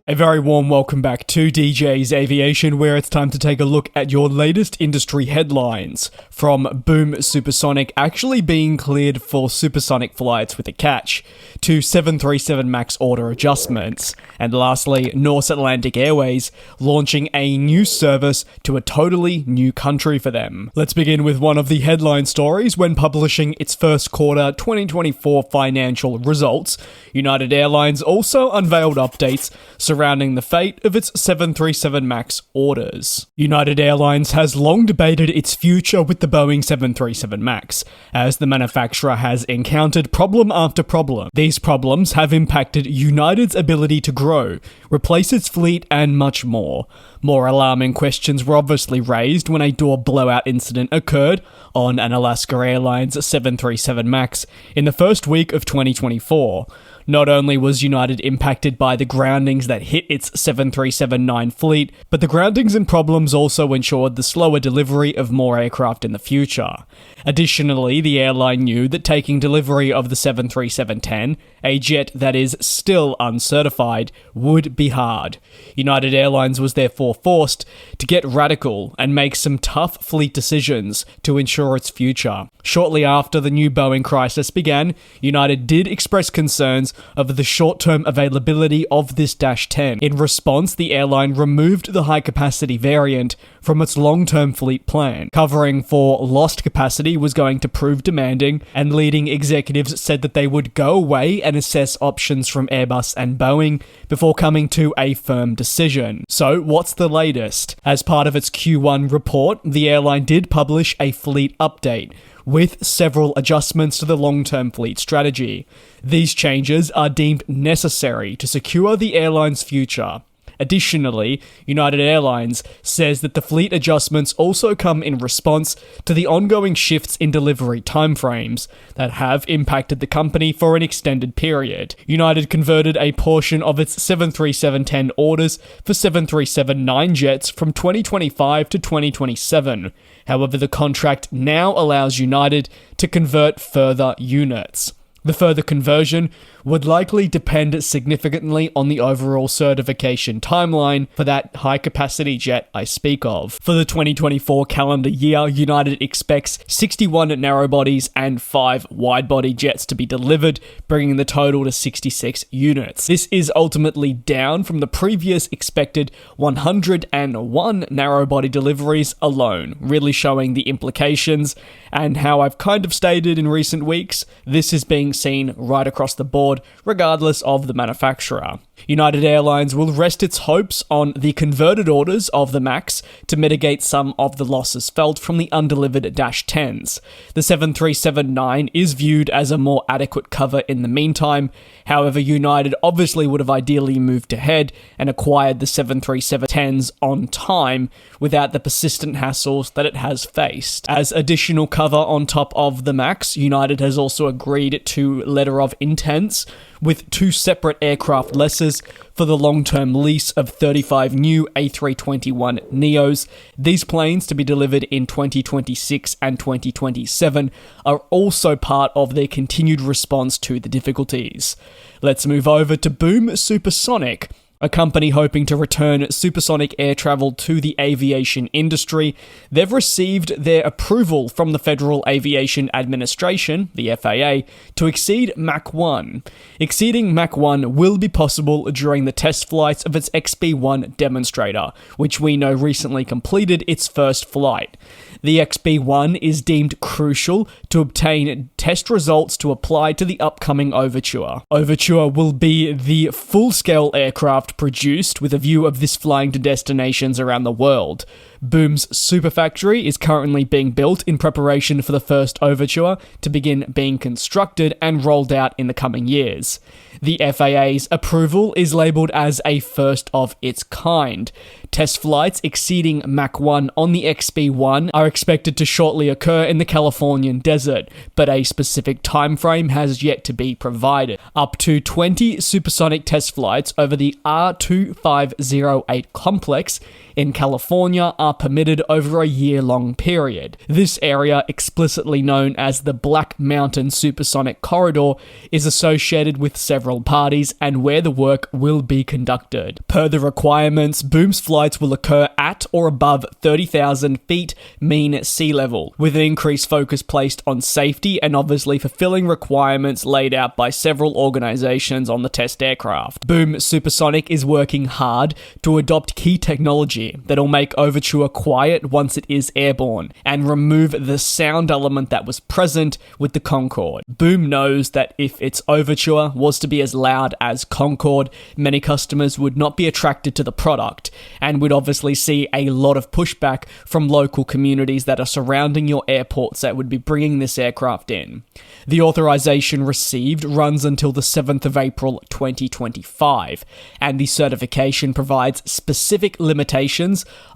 A very warm welcome back to DJ's Aviation, where it's time to take a look at your latest industry headlines. From Boom Supersonic actually being cleared for supersonic flights with a catch, to 737 MAX order adjustments, and lastly, Norse Atlantic Airways launching a new service to a totally new country for them. Let's begin with one of the headline stories. When publishing its first quarter 2024 financial results, United Airlines also unveiled updates surrounding the fate of its 737 MAX orders. United Airlines has long debated its future with the Boeing 737 MAX, as the manufacturer has encountered problem after problem. These problems have impacted United's ability to grow, replace its fleet, and much more. More alarming questions were obviously raised when a door blowout incident occurred on an Alaska Airlines 737 MAX in the first week of 2024. Not only was United impacted by the groundings that hit its 737-9 fleet, but the groundings and problems also ensured the slower delivery of more aircraft in the future. Additionally, the airline knew that taking delivery of the 737-10, a jet that is still uncertified, would be hard. United Airlines was therefore forced to get radical and make some tough fleet decisions to ensure its future. Shortly after the new Boeing crisis began, United did express concerns of the short-term availability of this -10. In response, the airline removed the high-capacity variant from its long-term fleet plan. Covering for lost capacity was going to prove demanding, and leading executives said that they would go away and assess options from Airbus and Boeing before coming to a firm decision. So, what's the latest? As part of its Q1 report, the airline did publish a fleet update, with several adjustments to the long-term fleet strategy. These changes are deemed necessary to secure the airline's future. Additionally, United Airlines says that the fleet adjustments also come in response to the ongoing shifts in delivery timeframes that have impacted the company for an extended period. United converted a portion of its 737-10 orders for 737-9 jets from 2025 to 2027. However, the contract now allows United to convert further units. The further conversion would likely depend significantly on the overall certification timeline for that high-capacity jet I speak of. For the 2024 calendar year, United expects 61 narrow-bodies and 5 wide-body jets to be delivered, bringing the total to 66 units. This is ultimately down from the previous expected 101 narrow-body deliveries alone, really showing the implications and how I've kind of stated in recent weeks, this is being seen right across the board, regardless of the manufacturer. United Airlines will rest its hopes on the converted orders of the MAX to mitigate some of the losses felt from the undelivered -10s. The 737-9 is viewed as a more adequate cover in the meantime. However, United obviously would have ideally moved ahead and acquired the 737-10s on time without the persistent hassles that it has faced. As additional cover on top of the MAX, United has also agreed to letter of intents with 2 separate aircraft lesses for the long-term lease of 35 new A321neos. These planes, to be delivered in 2026 and 2027, are also part of their continued response to the difficulties. Let's move over to Boom Supersonic, a company hoping to return supersonic air travel to the aviation industry. They've received their approval from the Federal Aviation Administration, the FAA, to exceed Mach 1. Exceeding Mach 1 will be possible during the test flights of its XB-1 demonstrator, which we know recently completed its first flight. The XB-1 is deemed crucial to obtain test results to apply to the upcoming Overture. Overture will be the full-scale aircraft produced with a view of this flying to destinations around the world. Boom's Superfactory is currently being built in preparation for the first Overture to begin being constructed and rolled out in the coming years. The FAA's approval is labelled as a first of its kind. Test flights exceeding Mach 1 on the XB-1 are expected to shortly occur in the Californian desert, but a specific timeframe has yet to be provided. Up to 20 supersonic test flights over the R2508 complex in California are permitted over a year-long period. This area, explicitly known as the Black Mountain Supersonic Corridor, is associated with several parties and where the work will be conducted. Per the requirements, Boom's flights will occur at or above 30,000 feet mean sea level, with an increased focus placed on safety and obviously fulfilling requirements laid out by several organizations on the test aircraft. Boom Supersonic is working hard to adopt key technology that'll make Overture quiet once it is airborne and remove the sound element that was present with the Concorde. Boom knows that if its Overture was to be as loud as Concorde, many customers would not be attracted to the product and would obviously see a lot of pushback from local communities that are surrounding your airports that would be bringing this aircraft in. The authorization received runs until the 7th of April 2025, and the certification provides specific limitations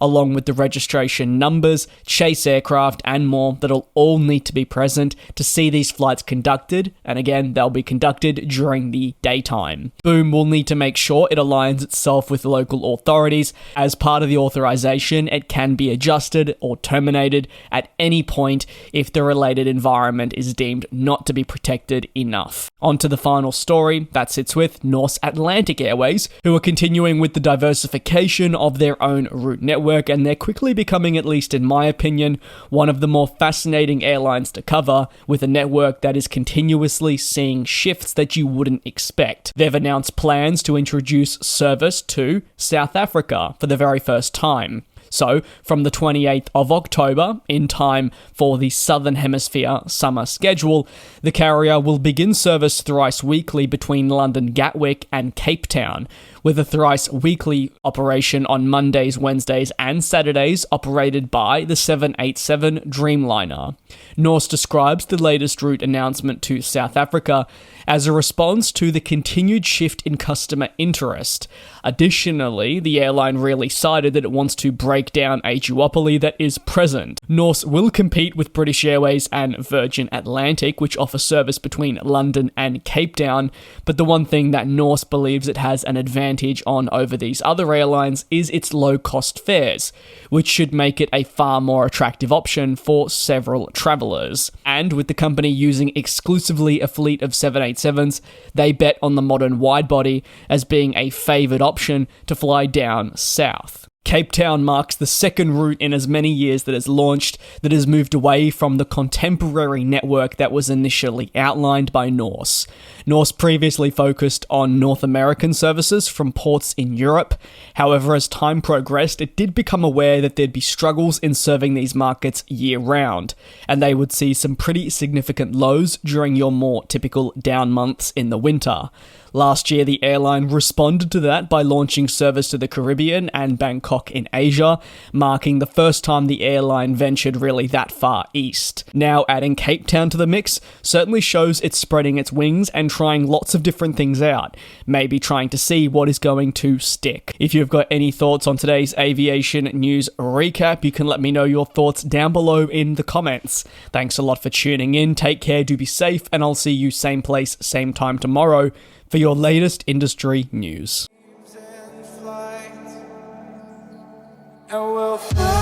along with the registration numbers, chase aircraft, and more that'll all need to be present to see these flights conducted, and again, they'll be conducted during the daytime. Boom will need to make sure it aligns itself with local authorities. As part of the authorization, it can be adjusted or terminated at any point if the related environment is deemed not to be protected enough. On to the final story, that sits with Norse Atlantic Airways, who are continuing with the diversification of their own route network, and they're quickly becoming, at least in my opinion, one of the more fascinating airlines to cover, with a network that is continuously seeing shifts that you wouldn't expect. They've announced plans to introduce service to South Africa for the very first time. So, from the 28th of October, in time for the Southern Hemisphere summer schedule, the carrier will begin service thrice weekly between London Gatwick and Cape Town, with a thrice-weekly operation on Mondays, Wednesdays, and Saturdays operated by the 787 Dreamliner. Norse describes the latest route announcement to South Africa as a response to the continued shift in customer interest. Additionally, the airline really cited that it wants to break down a duopoly that is present. Norse will compete with British Airways and Virgin Atlantic, which offer service between London and Cape Town, but the one thing that Norse believes it has an advantage on over these other airlines is its low-cost fares, which should make it a far more attractive option for several travellers. And with the company using exclusively a fleet of 787s, they bet on the modern widebody as being a favoured option to fly down south. Cape Town marks the second route in as many years that has launched that has moved away from the contemporary network that was initially outlined by Norse. Norse previously focused on North American services from ports in Europe. However, as time progressed, it did become aware that there'd be struggles in serving these markets year-round, and they would see some pretty significant lows during your more typical down months in the winter. Last year, the airline responded to that by launching service to the Caribbean and Bangkok in Asia, marking the first time the airline ventured really that far east. Now adding Cape Town to the mix certainly shows it's spreading its wings and trying lots of different things out, maybe trying to see what is going to stick. If you've got any thoughts on today's aviation news recap, you can let me know your thoughts down below in the comments. Thanks a lot for tuning in, take care, do be safe, and I'll see you same place, same time tomorrow for your latest industry news. And we'll fly.